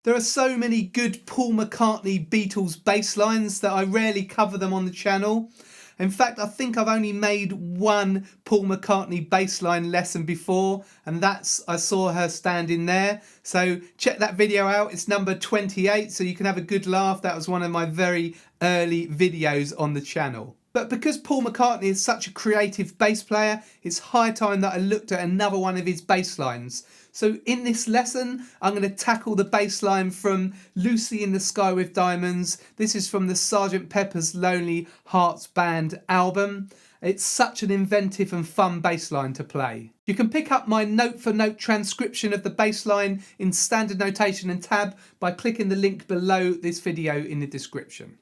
There are so many good Paul McCartney Beatles bass lines that I rarely cover them on the channel. In fact, I think I've only made one Paul McCartney bass line lesson before, and that's I saw her standing there. So check that video out. It's number 28, so you can have a good laugh. That was one of my very early videos on the channel. But because Paul McCartney is such a creative bass player, it's high time that I looked at another one of his bass lines. So in this lesson, I'm going to tackle the bass line from Lucy in the Sky with Diamonds. This is from the Sgt. Pepper's Lonely Hearts Band album. It's such an inventive and fun bass line to play. You can pick up my note-for-note transcription of the bass line in standard notation and tab by clicking the link below this video in the description.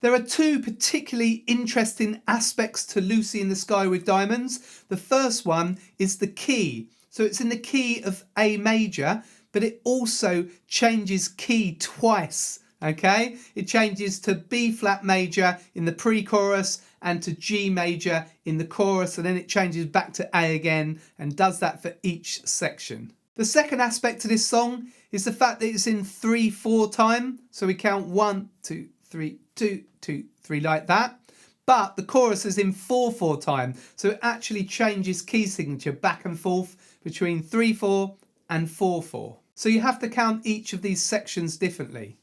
There are two particularly interesting aspects to Lucy in the Sky with Diamonds. The first one is the key. So it's in the key of A major, but it also changes key twice. Okay, it changes to B flat major in the pre-chorus and to G major in the chorus, and then it changes back to A again and does that for each section. The second aspect to this song is the fact that it's in 3/4 time. So we count 1, 2, 3, 2, 2, 3 like that. But the chorus is in 4/4 time. So it actually changes key signature back and forth between 3/4 and 4/4. So you have to count each of these sections differently.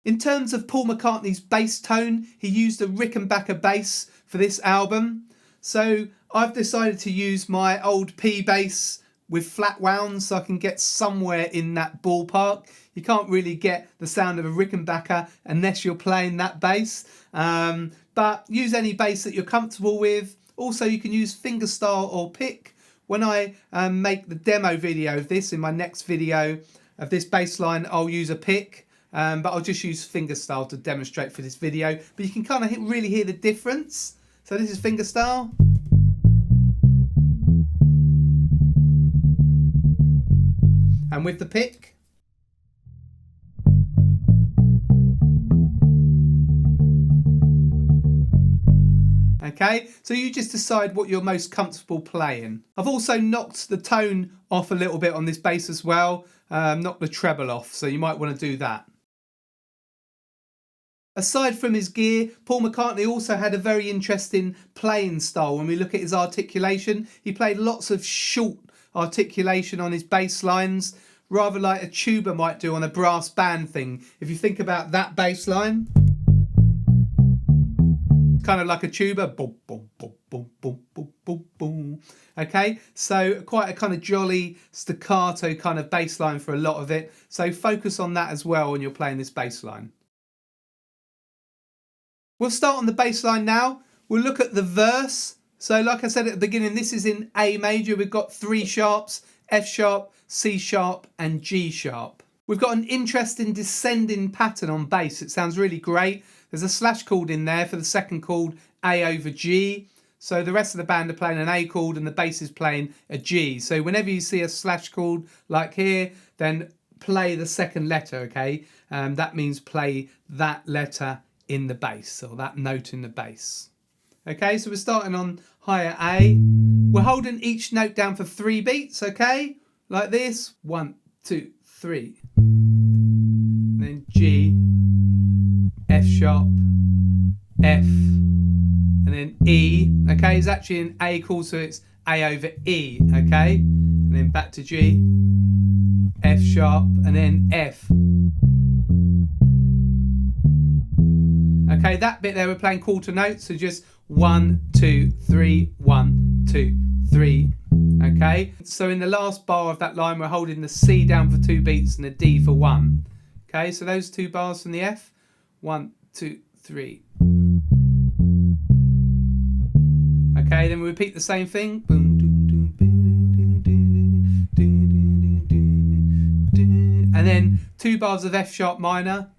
In terms of Paul McCartney's bass tone, he used a Rickenbacker bass for this album. So I've decided to use my old P bass with flat wounds so I can get somewhere in that ballpark. You can't really get the sound of a Rickenbacker unless you're playing that bass. But use any bass that you're comfortable with. Also, you can use fingerstyle or pick. When I make the demo video of this, in my next video of this bass line, I'll use a pick. But I'll just use fingerstyle to demonstrate for this video. But you can kind of really hear the difference. So this is fingerstyle. And with the pick. Okay, so you just decide what you're most comfortable playing. I've also knocked the tone off a little bit on this bass as well. Knocked the treble off, so you might want to do that. Aside from his gear, Paul McCartney also had a very interesting playing style. When we look at his articulation, he played lots of short articulation on his bass lines, rather like a tuba might do on a brass band thing. If you think about that bass line, kind of like a tuba. Boom, boom, boom, boom, boom, boom, boom, boom. Okay, so quite a kind of jolly staccato kind of bass line for a lot of it. So focus on that as well when you're playing this bass line. We'll start on the bass line now. We'll look at the verse. So like I said at the beginning, this is in A major. We've got 3 sharps, F sharp, C sharp and G sharp. We've got an interesting descending pattern on bass. It sounds really great. There's a slash chord in there for the second chord, A over G. So the rest of the band are playing an A chord and the bass is playing a G. So whenever you see a slash chord like here, then play the second letter, okay? That means play that letter in the bass, or that note in the bass. Okay, so we're starting on higher A. We're holding each note down for 3 beats, okay? Like this, 1, 2, 3. And then G, F sharp, F, and then E. Okay, it's actually an A chord, so it's A over E, okay? And then back to G, F sharp, and then F. Okay, that bit there we're playing quarter notes, so just 1, 2, 3, 1, 2, 3. Okay, so in the last bar of that line we're holding the C down for 2 beats and the D for 1. Okay, so those 2 bars from the F, 1, 2, 3. Okay, then we repeat the same thing. And then 2 bars of F sharp minor.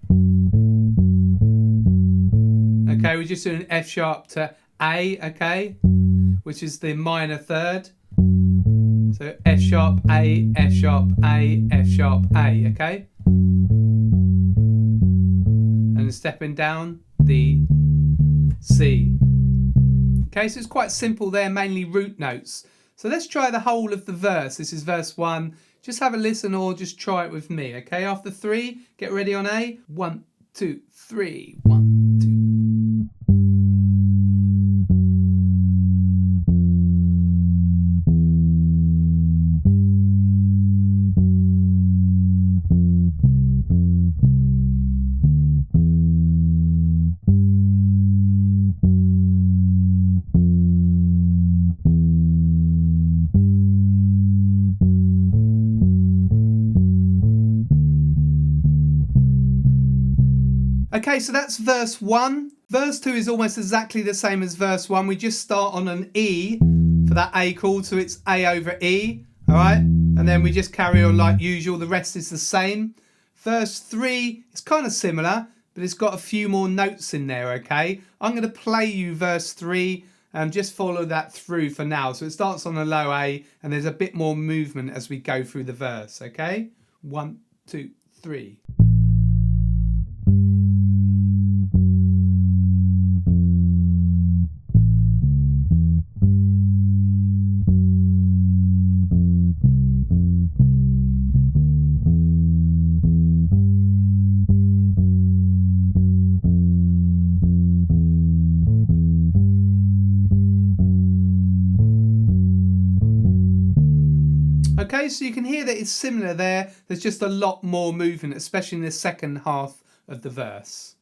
Okay, we're just doing F sharp to A, okay, which is the minor third. So F sharp, A, F sharp, A, F sharp, A, okay. And stepping down, D, C. Okay, so it's quite simple there, mainly root notes. So let's try the whole of the verse. This is verse 1. Just have a listen or just try it with me, okay? After 3, get ready on A. 1, 2, 3. 1, 2. Okay, so that's verse 1. Verse 2 is almost exactly the same as verse 1. We just start on an E for that A chord, so it's A over E, all right? And then we just carry on like usual. The rest is the same. Verse 3 is kind of similar, but it's got a few more notes in there, okay? I'm going to play you verse 3 and just follow that through for now. So it starts on a low A, and there's a bit more movement as we go through the verse, okay? 1, 2, 3. Okay, so you can hear that it's similar there. There's just a lot more movement, especially in the second half of the verse.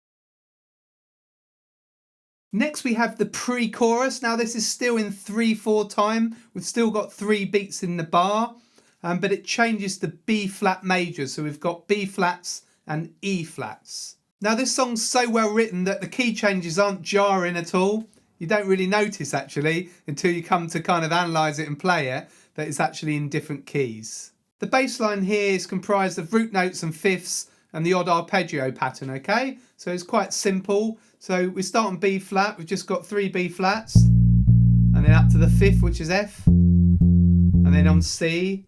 Next we have the pre-chorus. Now this is still in 3/4 time. We've still got 3 beats in the bar, but it changes to B flat major. So we've got B flats and E flats. Now this song's so well written that the key changes aren't jarring at all. You don't really notice actually until you come to kind of analyse it and play it, that it's actually in different keys. The bass line here is comprised of root notes and fifths and the odd arpeggio pattern, okay? So it's quite simple. So we start on B flat, we've just got 3 B flats, and then up to the 5th, which is F, and then on C,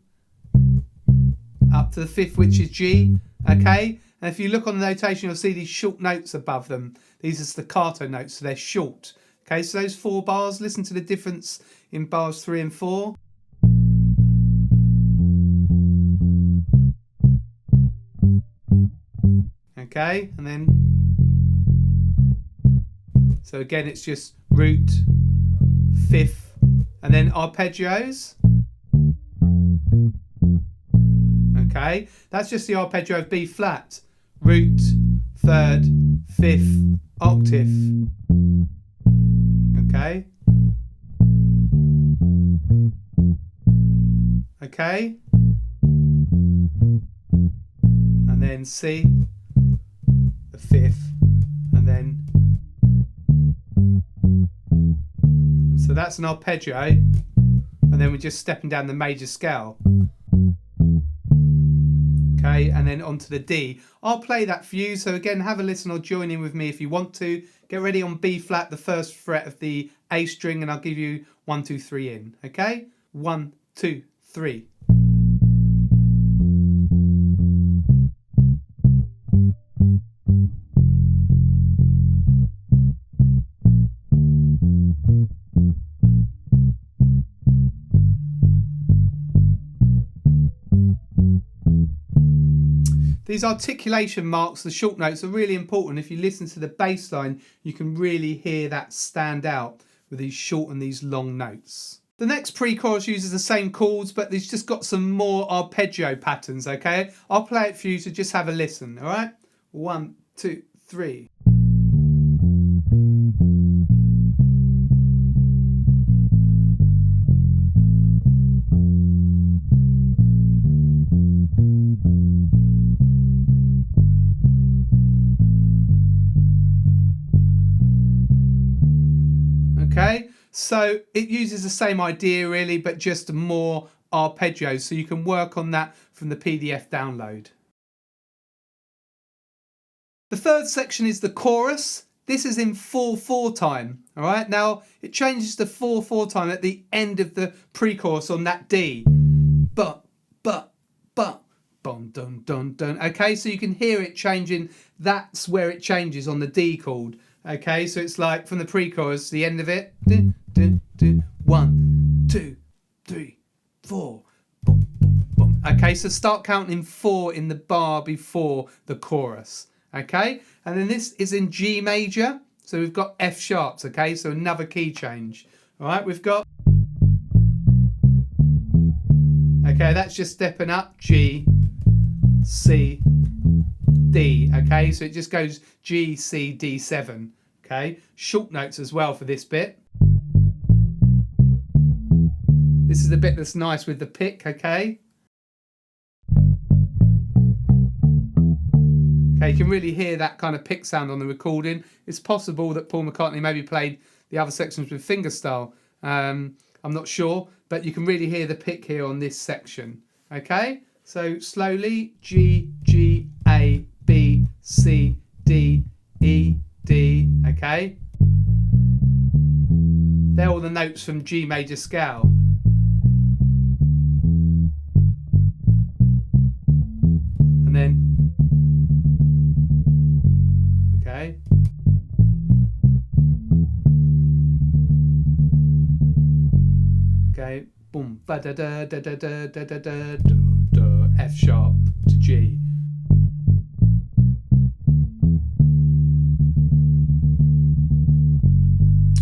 up to the 5th, which is G, okay? And if you look on the notation, you'll see these short notes above them. These are staccato notes, so they're short. Okay, so those 4 bars, listen to the difference in bars 3 and 4. Okay, and then, so again it's just root, 5th, and then arpeggios. Okay, that's just the arpeggio of B flat, root, 3rd, 5th, octave. Okay. Okay. And then C, the 5th, and then, so that's an arpeggio, and then we're just stepping down the major scale. Okay, and then onto the D. I'll play that for you, so again, have a listen or join in with me if you want to. Get ready on B flat, the 1st fret of the A string, and I'll give you 1, 2, 3 in. Okay, 1, 2, 3. These articulation marks, the short notes, are really important. If you listen to the bass line, you can really hear that stand out with these short and these long notes. The next pre-chorus uses the same chords, but it's just got some more arpeggio patterns, okay? I'll play it for you, so just have a listen, all right? 1, 2, 3. Okay, so it uses the same idea really, but just more arpeggios, so you can work on that from the PDF download. The third section is the chorus. This is in 4/4 time, all right? Now, it changes to 4/4 time at the end of the pre-chorus on that D. But, bum, dun, dun, dun. Okay, so you can hear it changing. That's where it changes on the D chord. Okay, so it's like from the pre-chorus, the end of it. Dun, dun, so start counting 4 in the bar before the chorus. Okay, and then this is in G major, so we've got F sharps. Okay, so another key change. All right, we've got, okay, that's just stepping up, G, C, D. Okay, so it just goes G, C, D7. Okay, short notes as well for this bit. This is the bit that's nice with the pick. Okay. Okay, you can really hear that kind of pick sound on the recording. It's possible that Paul McCartney maybe played the other sections with fingerstyle. I'm not sure, but you can really hear the pick here on this section. Okay, so slowly, G, G, A, B, C, D, E, D. Okay, they're all the notes from G major scale. And then, okay. Okay, boom, ba da da da da da da da da da, F sharp to G.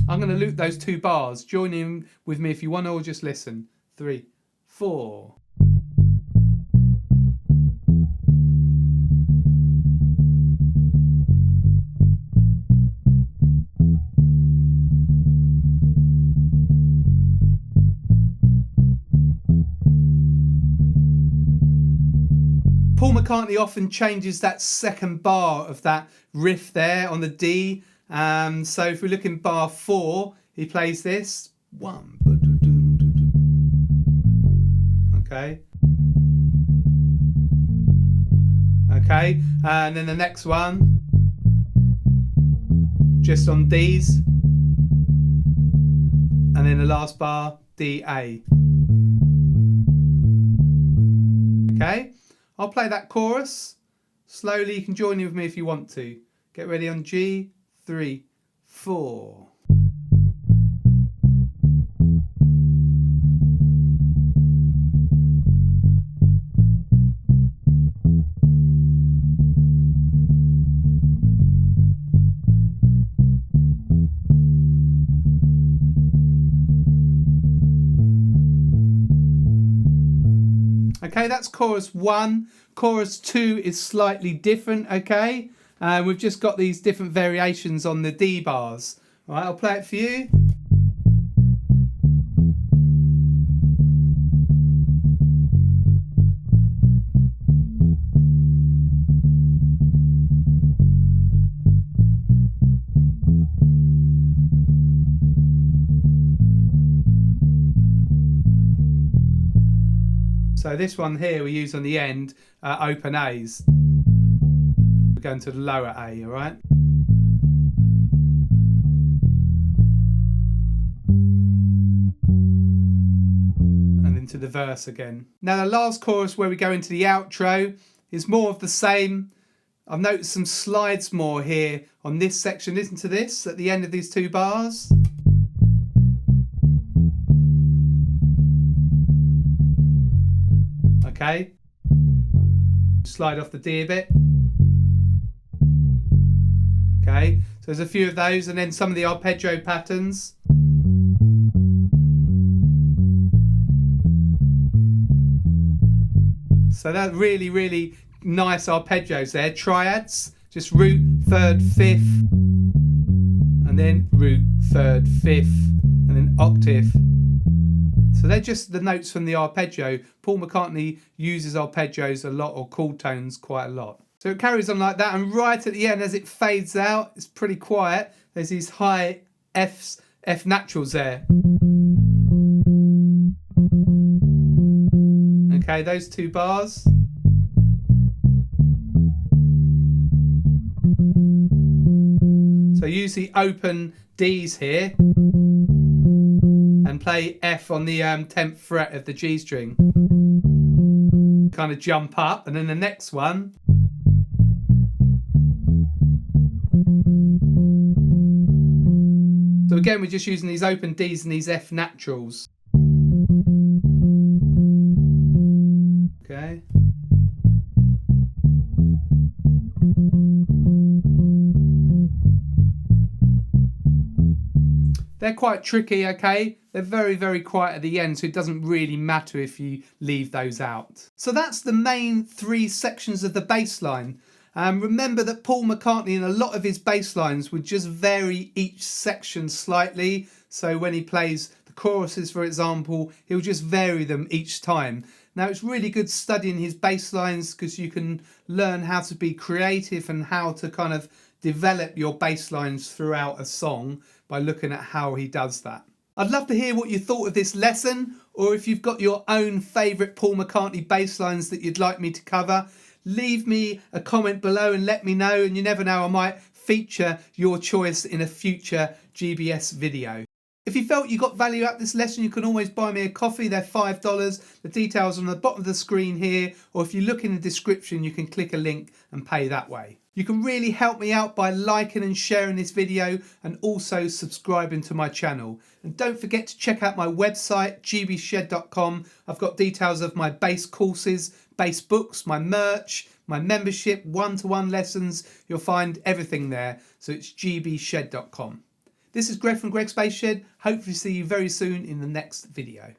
I'm going to loop those 2 bars. Join in with me if you want, or just listen. 3, 4. Paul McCartney often changes that second bar of that riff there on the D. So if we look in bar 4, he plays this. 1. Okay. Okay, and then the next one, just on Ds. And then the last bar, D, A. Okay. I'll play that chorus slowly. You can join in with me if you want to. Get ready on G, 3, 4. Okay, that's chorus 1. Chorus 2 is slightly different, okay? We've just got these different variations on the D bars. All right, I'll play it for you. So this one here we use on the end, open A's. We're going to the lower A, all right? And into the verse again. Now the last chorus where we go into the outro is more of the same. I've noticed some slides more here on this section. Listen to this at the end of these 2 bars. Okay, slide off the D a bit. Okay, so there's a few of those, and then some of the arpeggio patterns. So that's really, really nice arpeggios there. Triads, just root, 3rd, 5th, and then root, 3rd, 5th, and then octave. So they're just the notes from the arpeggio. Paul McCartney uses arpeggios a lot, or chord tones quite a lot. So it carries on like that, and right at the end, as it fades out, it's pretty quiet. There's these high F naturals there. Okay, those 2 bars. So use the open Ds here. And play F on the 10th fret of the G string. Kind of jump up, and then the next one. So again, we're just using these open Ds and these F naturals. Okay. They're quite tricky, okay? They're very, very quiet at the end, so it doesn't really matter if you leave those out. So that's the main 3 sections of the bass line. Remember that Paul McCartney in a lot of his bass lines would just vary each section slightly. So when he plays the choruses, for example, he'll just vary them each time. Now it's really good studying his bass lines because you can learn how to be creative and how to kind of develop your bass lines throughout a song by looking at how he does that. I'd love to hear what you thought of this lesson, or if you've got your own favourite Paul McCartney bass lines that you'd like me to cover. Leave me a comment below and let me know, and you never know, I might feature your choice in a future GBS video. If you felt you got value out of this lesson, you can always buy me a coffee. They're $5. The details are on the bottom of the screen here, or if you look in the description, you can click a link and pay that way. You can really help me out by liking and sharing this video and also subscribing to my channel. And don't forget to check out my website, gbshed.com. I've got details of my bass courses, bass books, my merch, my membership, one-to-one lessons. You'll find everything there. So it's gbshed.com. This is Greg from Greg's Bass Shed. Hopefully see you very soon in the next video.